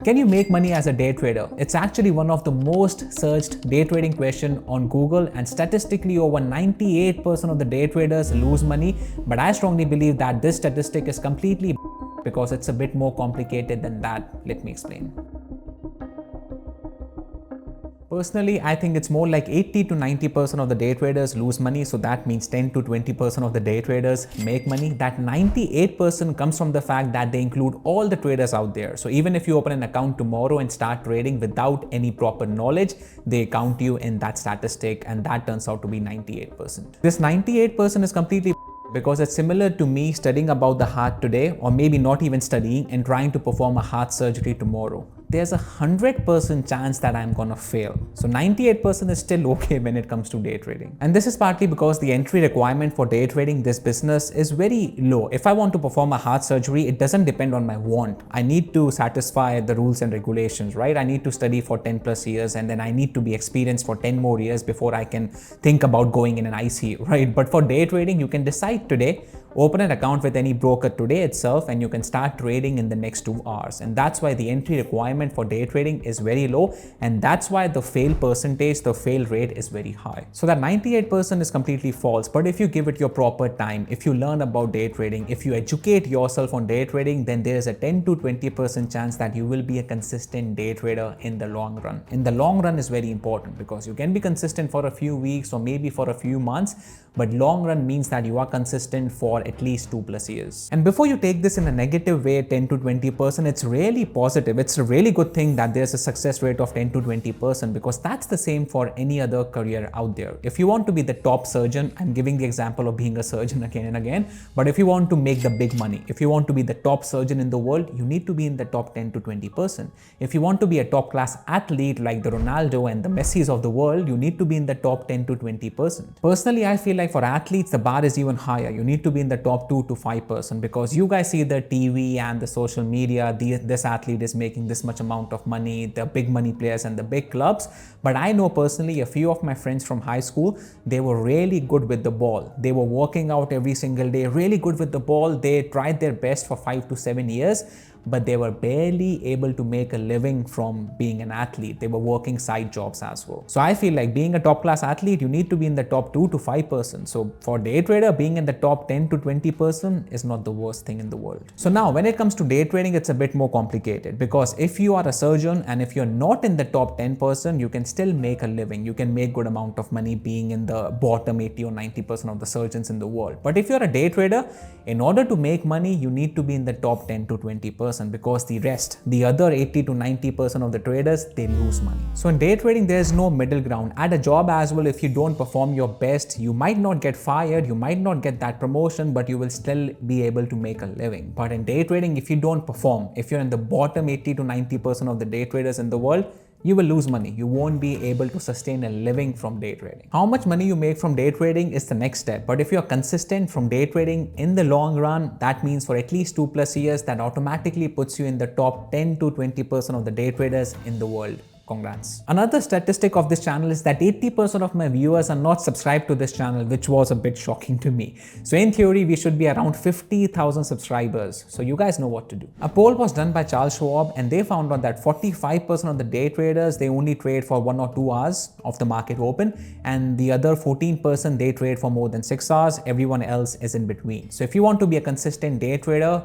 Can you make money as a day trader? It's actually one of the most searched day trading question on Google, and statistically over 98% of the day traders lose money. But I strongly believe that this statistic is completely because it's a bit more complicated than that. Let me explain. Personally, I think it's more like 80 to 90% of the day traders lose money. So that means 10 to 20% of the day traders make money. That 98% comes from the fact that they include all the traders out there. So even if you open an account tomorrow and start trading without any proper knowledge, they count you in that statistic, and that turns out to be 98%. This 98% is completely because it's similar to me studying about the heart today, or maybe not even studying and trying to perform a heart surgery tomorrow. There's 100% chance that I'm gonna fail. So 98% is still okay when it comes to day trading. And this is partly because the entry requirement for day trading this business is very low. If I want to perform a heart surgery, it doesn't depend on my want. I need to satisfy the rules and regulations, right? I need to study for 10 plus years, and then I need to be experienced for 10 more years before I can think about going in an ICU, right? But for day trading, you can decide today, open an account with any broker today itself, and you can start trading in the next 2 hours. And that's why the entry requirement for day trading is very low, and that's why the fail percentage, the fail rate is very high. So that 98% is completely false. But if you give it your proper time, if you learn about day trading, if you educate yourself on day trading, then there is a 10 to 20% chance that you will be a consistent day trader in the long run. In the long run is very important because you can be consistent for a few weeks or maybe for a few months, but long run means that you are consistent for at least 2+ years. And before you take this in a negative way, 10 to 20%, it's really positive. It's a really good thing that there's a success rate of 10 to 20% because that's the same for any other career out there. If you want to be the top surgeon, I'm giving the example of being a surgeon again and again, but if you want to make the big money, if you want to be the top surgeon in the world, you need to be in the top 10 to 20%. If you want to be a top class athlete like the Ronaldo and the Messis of the world, you need to be in the top 10 to 20%. Personally, I feel like for athletes, the bar is even higher. You need to be in the top 2 to 5% because you guys see the TV and the social media, this athlete is making this much amount of money, the big money players and the big clubs. But I know personally a few of my friends from high school, they were really good with the ball. They were working out every single day, really good with the ball. They tried their best for 5 to 7 years, but they were barely able to make a living from being an athlete. They were working side jobs as well. So I feel like being a top class athlete, you need to be in the top 2 to 5%. So for day trader, being in the top 10 to 20% is not the worst thing in the world. So now when it comes to day trading, it's a bit more complicated because if you are a surgeon and if you're not in the top 10%, you can still make a living. You can make good amount of money being in the bottom 80 or 90% of the surgeons in the world. But if you're a day trader, in order to make money, you need to be in the top 10 to 20%. Because the other 80 to 90% of the traders, they lose money. So in day trading, there is no middle ground. At a job as well, if you don't perform your best, you might not get fired, you might not get that promotion, but you will still be able to make a living. But in day trading, if you don't perform, if you're in the bottom 80 to 90% of the day traders in the world, you will lose money. You won't be able to sustain a living from day trading. How much money you make from day trading is the next step. But if you're consistent from day trading in the long run, that means for at least 2+ years, that automatically puts you in the top 10 to 20% of the day traders in the world. Congrats. Another statistic of this channel is that 80% of my viewers are not subscribed to this channel, which was a bit shocking to me. So in theory, we should be around 50,000 subscribers. So you guys know what to do. A poll was done by Charles Schwab, and they found out that 45% of the day traders, they only trade for 1 or 2 hours of the market open, and the other 14% they trade for more than 6 hours. Everyone else is in between. So if you want to be a consistent day trader,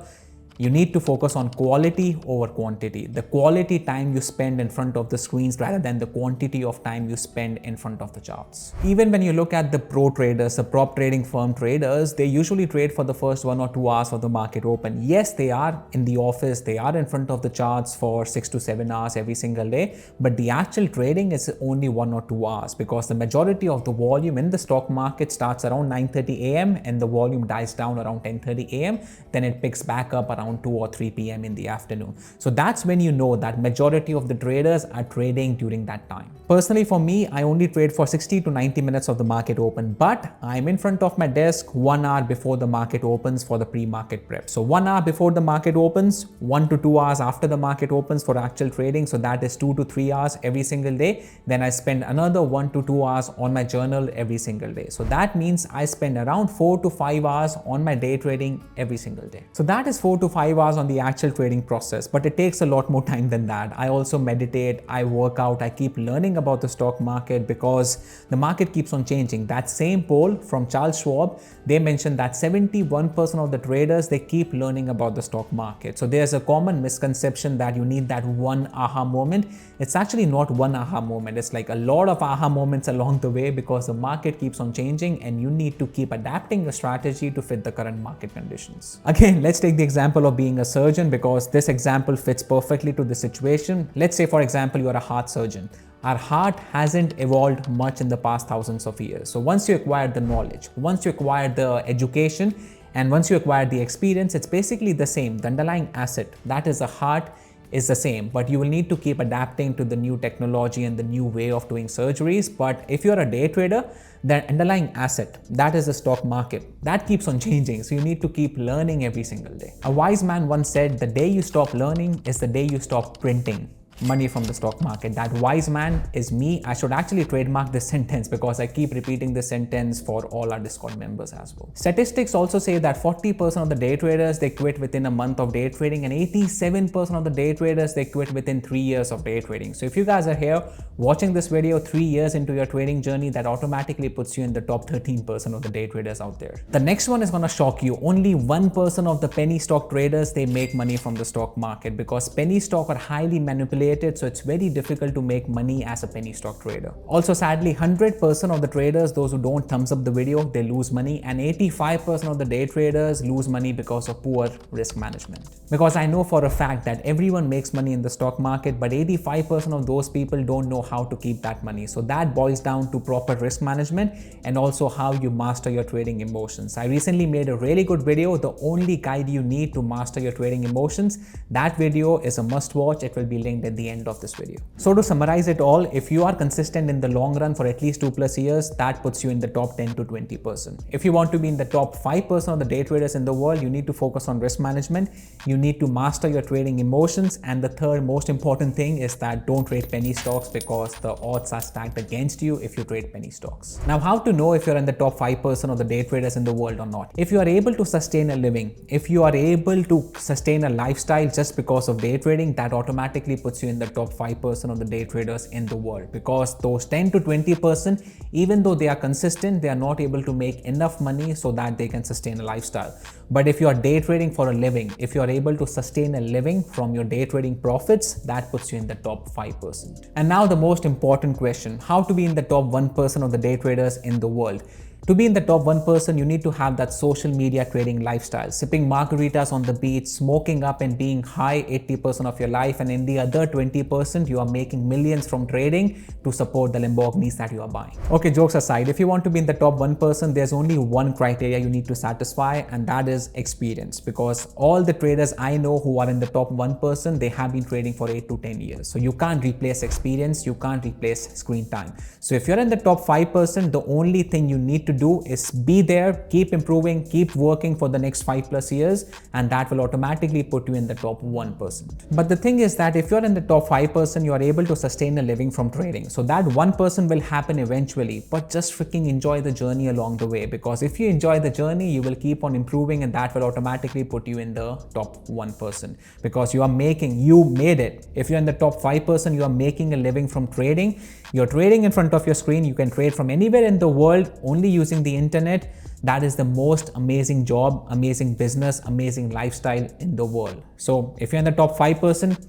you need to focus on quality over quantity. The quality time you spend in front of the screens rather than the quantity of time you spend in front of the charts. Even when you look at the pro traders, the prop trading firm traders, they usually trade for the first 1 or 2 hours of the market open. Yes, they are in the office, they are in front of the charts for 6 to 7 hours every single day, but the actual trading is only 1 or 2 hours because the majority of the volume in the stock market starts around 9:30 a.m. and the volume dies down around 10:30 a.m. Then it picks back up around 2 or 3 p.m. in the afternoon. So that's when you know that majority of the traders are trading during that time. Personally, for me, I only trade for 60 to 90 minutes of the market open, but I'm in front of my desk 1 hour before the market opens for the pre-market prep. So 1 hour before the market opens, 1 to 2 hours after the market opens for actual trading. So that is 2 to 3 hours every single day. Then I spend another 1 to 2 hours on my journal every single day. So that means I spend around 4 to 5 hours on my day trading every single day. So that is 4 to 5 hours on the actual trading process, but it takes a lot more time than that. I also meditate, I work out, I keep learning about the stock market because the market keeps on changing. That same poll from Charles Schwab, they mentioned that 71% of the traders, they keep learning about the stock market. So there's a common misconception that you need that one aha moment. It's actually not one aha moment. It's like a lot of aha moments along the way because the market keeps on changing and you need to keep adapting your strategy to fit the current market conditions. Again, let's take the example of being a surgeon because this example fits perfectly to the situation. Let's say, for example, you're a heart surgeon. Our heart hasn't evolved much in the past thousands of years. So once you acquire the knowledge, once you acquire the education, and once you acquire the experience, it's basically the same. The underlying asset, that is the heart, is the same, but you will need to keep adapting to the new technology and the new way of doing surgeries. But if you're a day trader, the underlying asset, that is the stock market, that keeps on changing. So you need to keep learning every single day. A wise man once said, the day you stop learning is the day you stop printing money from the stock market. That wise man is me. I should actually trademark this sentence because I keep repeating this sentence for all our Discord members as well. Statistics also say that 40% of the day traders, they quit within a month of day trading, and 87% of the day traders, they quit within 3 years of day trading. So if you guys are here watching this video 3 years into your trading journey, that automatically puts you in the top 13% of the day traders out there. The next one is going to shock you. Only 1% of the penny stock traders, they make money from the stock market because penny stock are highly manipulated. So it's very difficult to make money as a penny stock trader. Also, sadly, 100% of the traders, those who don't thumbs up the video, they lose money, and 85% of the day traders lose money because of poor risk management. Because I know for a fact that everyone makes money in the stock market, but 85% of those people don't know how to keep that money. So that boils down to proper risk management and also how you master your trading emotions. I recently made a really good video, the only guide you need to master your trading emotions. That video is a must watch. It will be linked at the end of this video. So to summarize it all, if you are consistent in the long run for at least 2+ years, that puts you in the top 10 to 20%. If you want to be in the top 5% of the day traders in the world, you need to focus on risk management. You need to master your trading emotions. And the third most important thing is that don't trade penny stocks because the odds are stacked against you if you trade penny stocks. Now, how to know if you're in the top 5% of the day traders in the world or not? If you are able to sustain a living, if you are able to sustain a lifestyle just because of day trading, that automatically puts you in the top 5% of the day traders in the world, because those 10 to 20%, even though they are consistent, they are not able to make enough money so that they can sustain a lifestyle. But if you are day trading for a living, if you are able to sustain a living from your day trading profits, that puts you in the top 5%. And now the most important question, how to be in the top 1% of the day traders in the world? To be in the top 1%, you need to have that social media trading lifestyle, sipping margaritas on the beach, smoking up and being high 80% of your life, and in the other 20%, you are making millions from trading to support the Lamborghinis that you are buying. Okay, jokes aside, if you want to be in the top 1%, there's only one criteria you need to satisfy, and that is experience. Because all the traders I know who are in the top 1%, they have been trading for 8 to 10 years. So you can't replace experience, you can't replace screen time. So if you're in the top 5%, the only thing you need to do is be there, keep improving, keep working for the next 5+ years, and that will automatically put you in the top 1%. But the thing is that if you're in the top 5%, you are able to sustain a living from trading. So that 1% will happen eventually, but just freaking enjoy the journey along the way, because if you enjoy the journey, you will keep on improving, and that will automatically put you in the top 1%, because you made it. If you're in the top 5%, you are making a living from trading. You're trading in front of your screen. You can trade from anywhere in the world only using the internet. That is the most amazing job, amazing business, amazing lifestyle in the world. So if you're in the top 5%,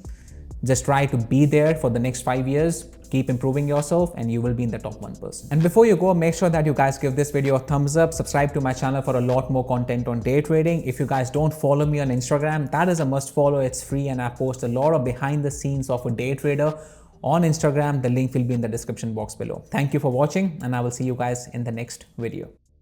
just try to be there for the next 5 years. Keep improving yourself and you will be in the top 1%. And before you go, make sure that you guys give this video a thumbs up, subscribe to my channel for a lot more content on day trading. If you guys don't follow me on Instagram, that is a must follow. It's free and I post a lot of behind the scenes of a day trader on Instagram. The link will be in the description box below. Thank you for watching and I will see you guys in the next video.